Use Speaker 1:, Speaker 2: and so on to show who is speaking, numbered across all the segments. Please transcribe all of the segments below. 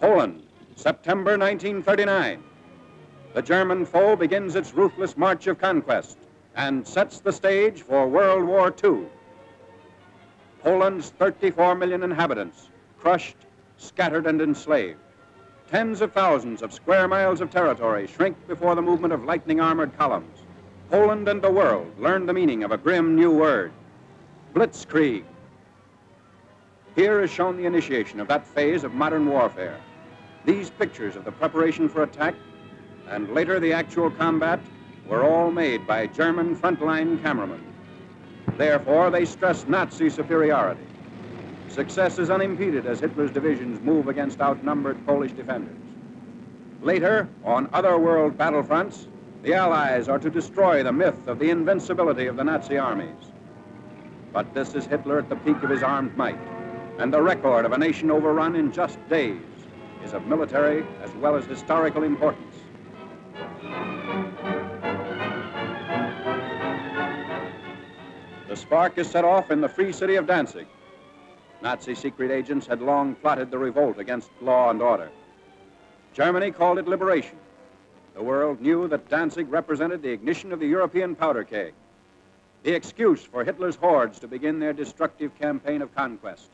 Speaker 1: Poland, September 1939. The German foe begins its ruthless march of conquest and sets the stage for World War II. Poland's 34 million inhabitants, crushed, scattered, and enslaved. Tens of thousands of square miles of territory shrink before the movement of lightning-armored columns. Poland and the world learn the meaning of a grim new word, blitzkrieg. Here is shown the initiation of that phase of modern warfare. These pictures of the preparation for attack and later the actual combat were all made by German frontline cameramen. Therefore, they stress Nazi superiority. Success is unimpeded as Hitler's divisions move against outnumbered Polish defenders. Later, on other world battlefronts, the Allies are to destroy the myth of the invincibility of the Nazi armies. But this is Hitler at the peak of his armed might, and the record of a nation overrun in just days is of military as well as historical importance. The spark is set off in the free city of Danzig. Nazi secret agents had long plotted the revolt against law and order. Germany called it liberation. The world knew that Danzig represented the ignition of the European powder keg, the excuse for Hitler's hordes to begin their destructive campaign of conquest.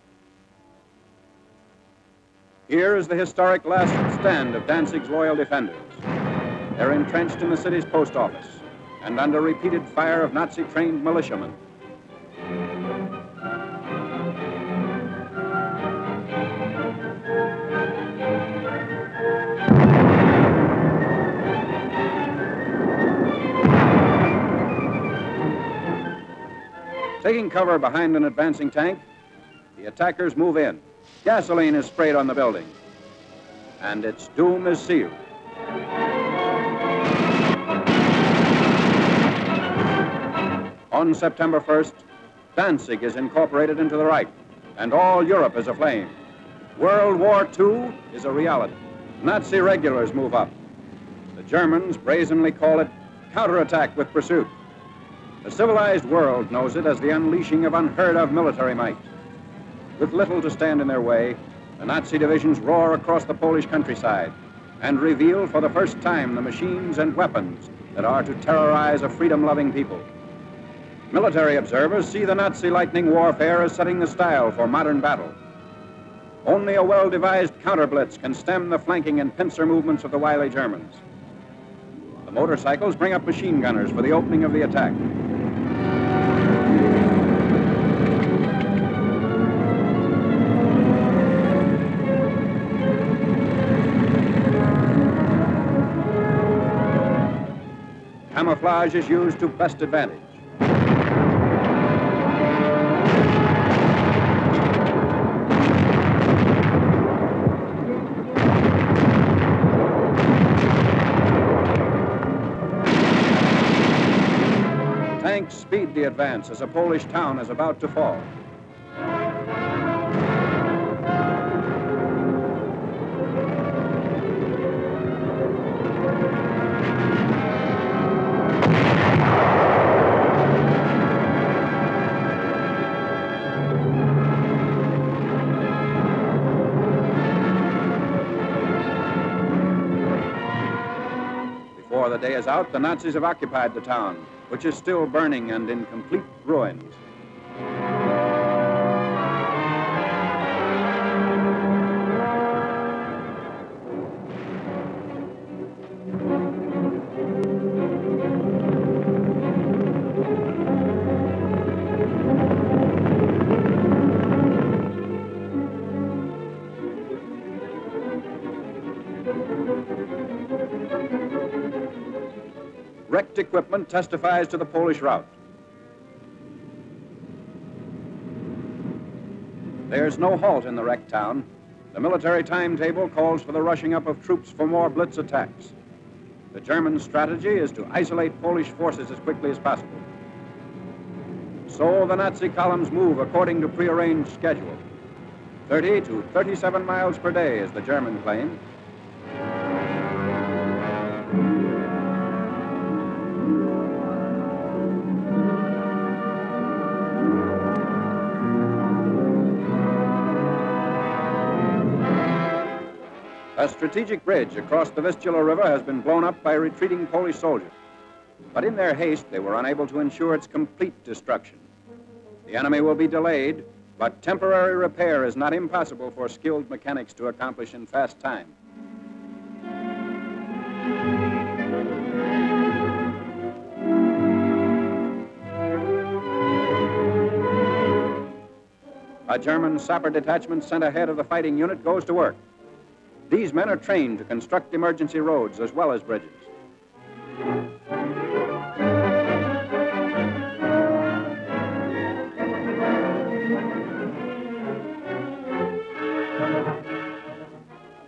Speaker 1: Here is the historic last stand of Danzig's loyal defenders. They're entrenched in the city's post office and under repeated fire of Nazi-trained militiamen. Taking cover behind an advancing tank, the attackers move in. Gasoline is sprayed on the building, and its doom is sealed. On September 1st, Danzig is incorporated into the Reich, and all Europe is aflame. World War II is a reality. Nazi regulars move up. The Germans brazenly call it counterattack with pursuit. The civilized world knows it as the unleashing of unheard-of military might. With little to stand in their way, the Nazi divisions roar across the Polish countryside and reveal for the first time the machines and weapons that are to terrorize a freedom-loving people. Military observers see the Nazi lightning warfare as setting the style for modern battle. Only a well-devised counter-blitz can stem the flanking and pincer movements of the wily Germans. The motorcycles bring up machine gunners for the opening of the attack. Camouflage is used to best advantage. Tanks speed the advance as a Polish town is about to fall. Before the day is out, the Nazis have occupied the town, which is still burning and in complete ruins. Wrecked equipment testifies to the Polish rout. There's no halt in the wrecked town. The military timetable calls for the rushing up of troops for more blitz attacks. The German strategy is to isolate Polish forces as quickly as possible. So the Nazi columns move according to prearranged schedule. 30 to 37 miles per day is the German claim. A strategic bridge across the Vistula River has been blown up by retreating Polish soldiers. But in their haste, they were unable to ensure its complete destruction. The enemy will be delayed, but temporary repair is not impossible for skilled mechanics to accomplish in fast time. A German sapper detachment sent ahead of the fighting unit goes to work. These men are trained to construct emergency roads as well as bridges.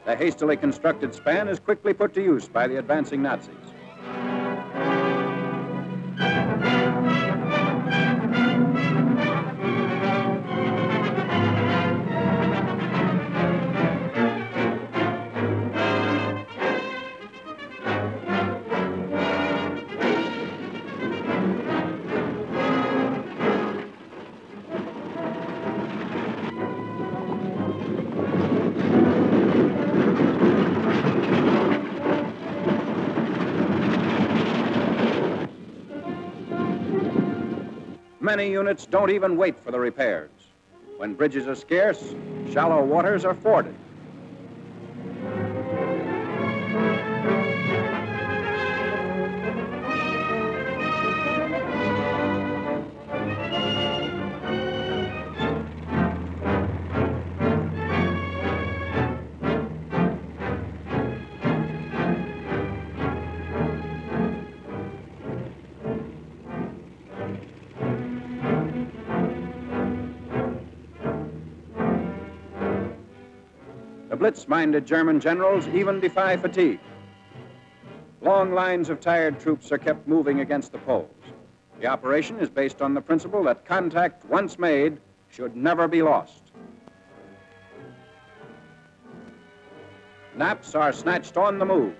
Speaker 1: The hastily constructed span is quickly put to use by the advancing Nazis. Many units don't even wait for the repairs. When bridges are scarce, shallow waters are forded. The blitz-minded German generals even defy fatigue. Long lines of tired troops are kept moving against the Poles. The operation is based on the principle that contact, once made, should never be lost. Naps are snatched on the move.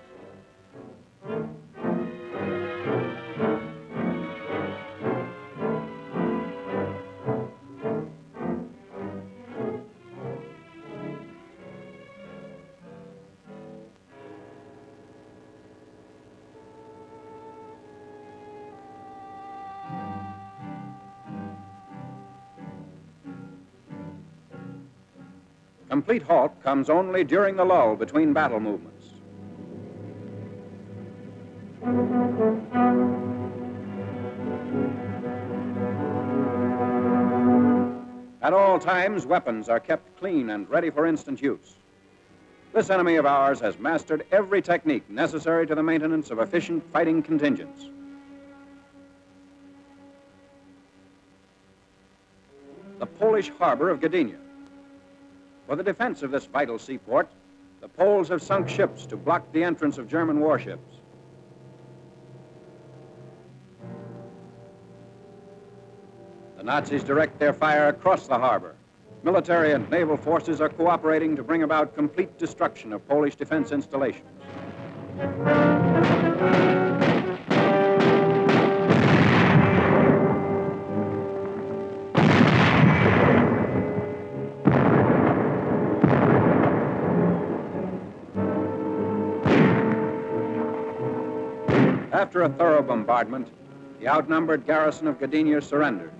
Speaker 1: Complete halt comes only during the lull between battle movements. At all times, weapons are kept clean and ready for instant use. This enemy of ours has mastered every technique necessary to the maintenance of efficient fighting contingents. The Polish harbor of Gdynia. For the defense of this vital seaport, the Poles have sunk ships to block the entrance of German warships. The Nazis direct their fire across the harbor. Military and naval forces are cooperating to bring about complete destruction of Polish defense installations. After a thorough bombardment, the outnumbered garrison of Gdynia surrenders.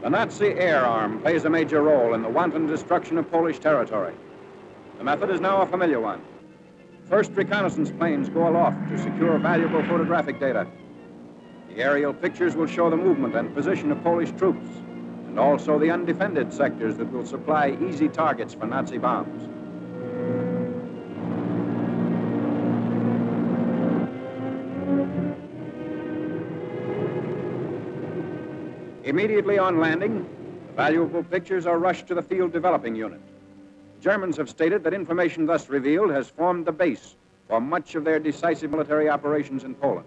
Speaker 1: The Nazi air arm plays a major role in the wanton destruction of Polish territory. The method is now a familiar one. First reconnaissance planes go aloft to secure valuable photographic data. The aerial pictures will show the movement and position of Polish troops, and also the undefended sectors that will supply easy targets for Nazi bombs. Immediately on landing, the valuable pictures are rushed to the field developing unit. Germans have stated that information thus revealed has formed the base for much of their decisive military operations in Poland.